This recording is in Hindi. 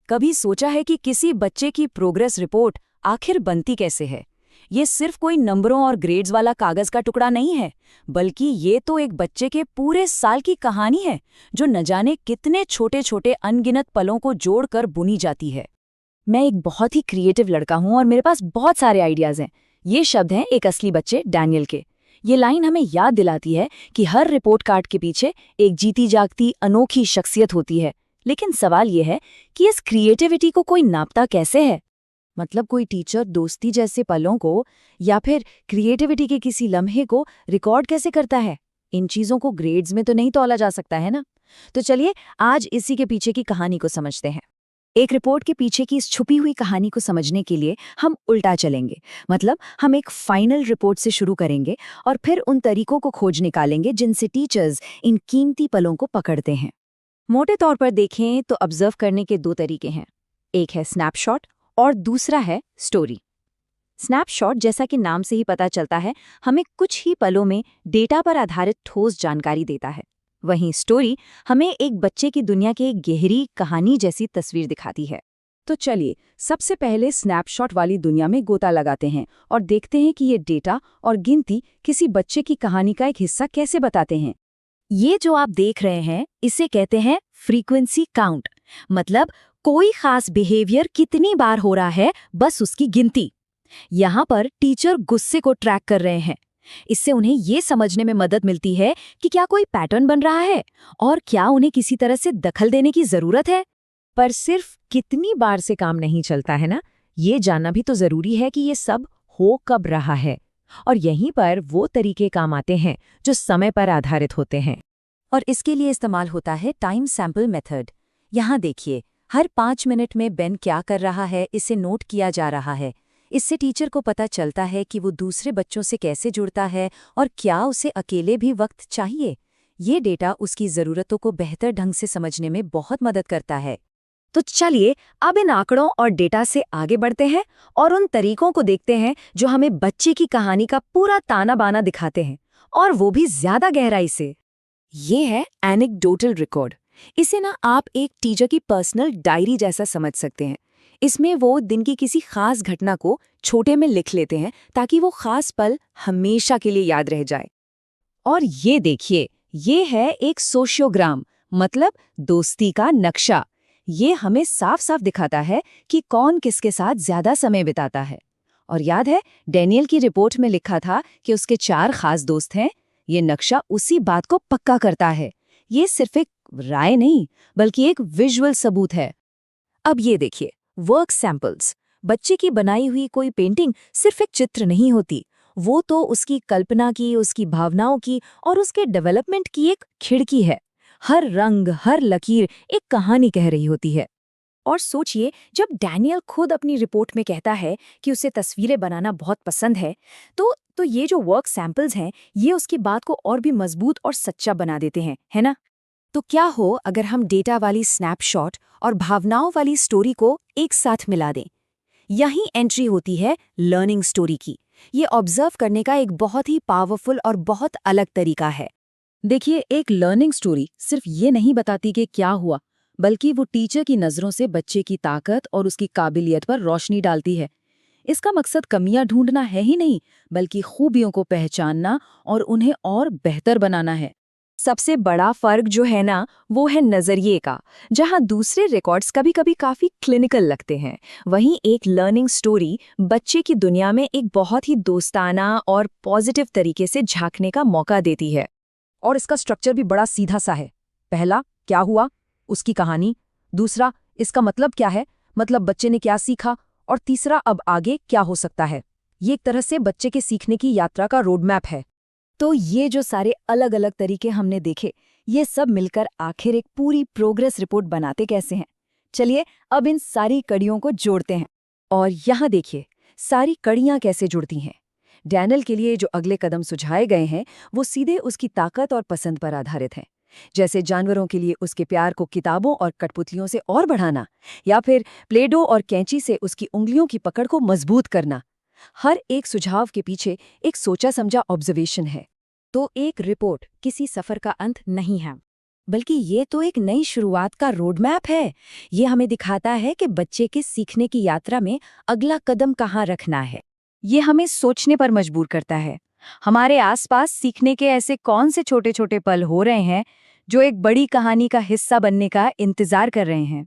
कभी सोचा है कि किसी बच्चे की प्रोग्रेस रिपोर्ट आखिर बनती कैसे है? ये सिर्फ कोई नंबरों और ग्रेड्स वाला कागज का टुकड़ा नहीं है, बल्कि ये तो एक बच्चे के पूरे साल की कहानी है, जो न जाने कितने छोटे छोटे अनगिनत पलों को जोड़कर बुनी जाती है। मैं एक बहुत ही क्रिएटिव लड़का हूँ और मेरे पास बहुत सारे आइडियाज हैं। ये शब्द हैं एक असली बच्चे डैनियल के। ये लाइन हमें याद दिलाती है कि हर रिपोर्ट कार्ड के पीछे एक जीती जागती अनोखी शख्सियत होती है। लेकिन सवाल ये है कि इस क्रिएटिविटी को कोई नापता कैसे है? मतलब कोई टीचर दोस्ती जैसे पलों को या फिर क्रिएटिविटी के किसी लम्हे को रिकॉर्ड कैसे करता है? इन चीज़ों को ग्रेड्स में तो नहीं तौला जा सकता है ना। तो चलिए आज इसी के पीछे की कहानी को समझते हैं। एक रिपोर्ट के पीछे की इस छुपी हुई कहानी को समझने के लिए हम उल्टा चलेंगे। मतलब हम एक फाइनल रिपोर्ट से शुरू करेंगे और फिर उन तरीकों को खोज निकालेंगे जिनसे टीचर्स इन कीमती पलों को पकड़ते हैं। मोटे तौर पर देखें तो ऑब्जर्व करने के दो तरीके हैं। एक है स्नैपशॉट और दूसरा है स्टोरी। स्नैपशॉट, जैसा कि नाम से ही पता चलता है, हमें कुछ ही पलों में डेटा पर आधारित ठोस जानकारी देता है। वहीं स्टोरी हमें एक बच्चे की दुनिया की एक गहरी कहानी जैसी तस्वीर दिखाती है। तो चलिए सबसे पहले स्नैपशॉट वाली दुनिया में गोता लगाते हैं और देखते हैं कि ये डेटा और गिनती किसी बच्चे की कहानी का एक हिस्सा कैसे बताते हैं। ये जो आप देख रहे हैं इसे कहते हैं फ्रीक्वेंसी काउंट। मतलब कोई खास बिहेवियर कितनी बार हो रहा है, बस उसकी गिनती। यहाँ पर टीचर गुस्से को ट्रैक कर रहे हैं। इससे उन्हें ये समझने में मदद मिलती है कि क्या कोई पैटर्न बन रहा है और क्या उन्हें किसी तरह से दखल देने की जरूरत है। पर सिर्फ कितनी बार से काम नहीं चलता है ना, ये जानना भी तो जरूरी है कि ये सब हो कब रहा है। और यहीं पर वो तरीके काम आते हैं जो समय पर आधारित होते हैं, और इसके लिए इस्तेमाल होता है टाइम सैंपल मेथड। यहाँ देखिए, हर 5 मिनट में बेन क्या कर रहा है इसे नोट किया जा रहा है। इससे टीचर को पता चलता है कि वो दूसरे बच्चों से कैसे जुड़ता है और क्या उसे अकेले भी वक्त चाहिए। ये डेटा उसकी ज़रूरतों को बेहतर ढंग से समझने में बहुत मदद करता है। तो चलिए अब इन आंकड़ों और डेटा से आगे बढ़ते हैं और उन तरीकों को देखते हैं जो हमें बच्चे की कहानी का पूरा ताना बाना दिखाते हैं, और वो भी ज्यादा गहराई से। ये है एनेक्डोटल रिकॉर्ड। इसे ना आप एक टीचर की पर्सनल डायरी जैसा समझ सकते हैं। इसमें वो दिन की किसी खास घटना को छोटे में लिख लेते हैं ताकि वो खास पल हमेशा के लिए याद रह जाए। और ये देखिए, ये है एक सोशियोग्राम, मतलब दोस्ती का नक्शा। ये हमें साफ साफ दिखाता है कि कौन किसके साथ ज्यादा समय बिताता है। और याद है, डैनियल की रिपोर्ट में लिखा था कि उसके 4 खास दोस्त हैं। ये नक्शा उसी बात को पक्का करता है। ये सिर्फ एक राय नहीं, बल्कि एक विजुअल सबूत है। अब ये देखिए, वर्क सैंपल्स। बच्चे की बनाई हुई कोई पेंटिंग सिर्फ एक चित्र नहीं होती, वो तो उसकी कल्पना की, उसकी भावनाओं की और उसके डेवलपमेंट की एक खिड़की है। हर रंग, हर लकीर एक कहानी कह रही होती है। और सोचिए, जब डैनियल खुद अपनी रिपोर्ट में कहता है कि उसे तस्वीरें बनाना बहुत पसंद है, तो ये जो वर्क सैंपल्स हैं, ये उसकी बात को और भी मजबूत और सच्चा बना देते हैं, है ना? तो क्या हो अगर हम डेटा वाली स्नैपशॉट और भावनाओं वाली स्टोरी को एक साथ मिला दें? यहीं एंट्री होती है लर्निंग स्टोरी की। ये ऑब्जर्व करने का एक बहुत ही पावरफुल और बहुत अलग तरीका है। देखिए, एक लर्निंग स्टोरी सिर्फ ये नहीं बताती कि क्या हुआ, बल्कि वो टीचर की नज़रों से बच्चे की ताकत और उसकी काबिलियत पर रोशनी डालती है। इसका मकसद कमियां ढूंढना है ही नहीं, बल्कि खूबियों को पहचानना और उन्हें और बेहतर बनाना है। सबसे बड़ा फर्क जो है ना, वो है नजरिए का। जहां दूसरे रिकॉर्ड्स कभी कभी काफी क्लिनिकल लगते हैं, वहीं एक लर्निंग स्टोरी बच्चे की दुनिया में एक बहुत ही दोस्ताना और पॉजिटिव तरीके से झांकने का मौका देती है। और इसका स्ट्रक्चर भी बड़ा सीधा सा है। पहला, क्या हुआ, उसकी कहानी। दूसरा, इसका मतलब क्या है, मतलब बच्चे ने क्या सीखा। और तीसरा, अब आगे क्या हो सकता है। ये एक तरह से बच्चे के सीखने की यात्रा का रोड मैप है। तो ये जो सारे अलग अलग तरीके हमने देखे, ये सब मिलकर आखिर एक पूरी प्रोग्रेस रिपोर्ट बनाते कैसे हैं? चलिए अब इन सारी कड़ियों को जोड़ते हैं। और यहाँ देखिए, सारी कड़ियाँ कैसे जुड़ती हैं। डैनियल के लिए जो अगले कदम सुझाए गए हैं, वो सीधे उसकी ताकत और पसंद पर आधारित हैं। जैसे जानवरों के लिए उसके प्यार को किताबों और कठपुतलियों से और बढ़ाना, या फिर प्लेडो और कैंची से उसकी उंगलियों की पकड़ को मजबूत करना। हर एक सुझाव के पीछे एक सोचा समझा ऑब्जर्वेशन है। तो एक रिपोर्ट किसी सफर का अंत नहीं है, बल्कि ये तो एक नई शुरुआत का रोड मैप है। ये हमें दिखाता है कि बच्चे के सीखने की यात्रा में अगला कदम कहाँ रखना है। ये हमें सोचने पर मजबूर करता है। हमारे आसपास सीखने के ऐसे कौन से छोटे छोटे पल हो रहे हैं जो एक बड़ी कहानी का हिस्सा बनने का इंतजार कर रहे हैं।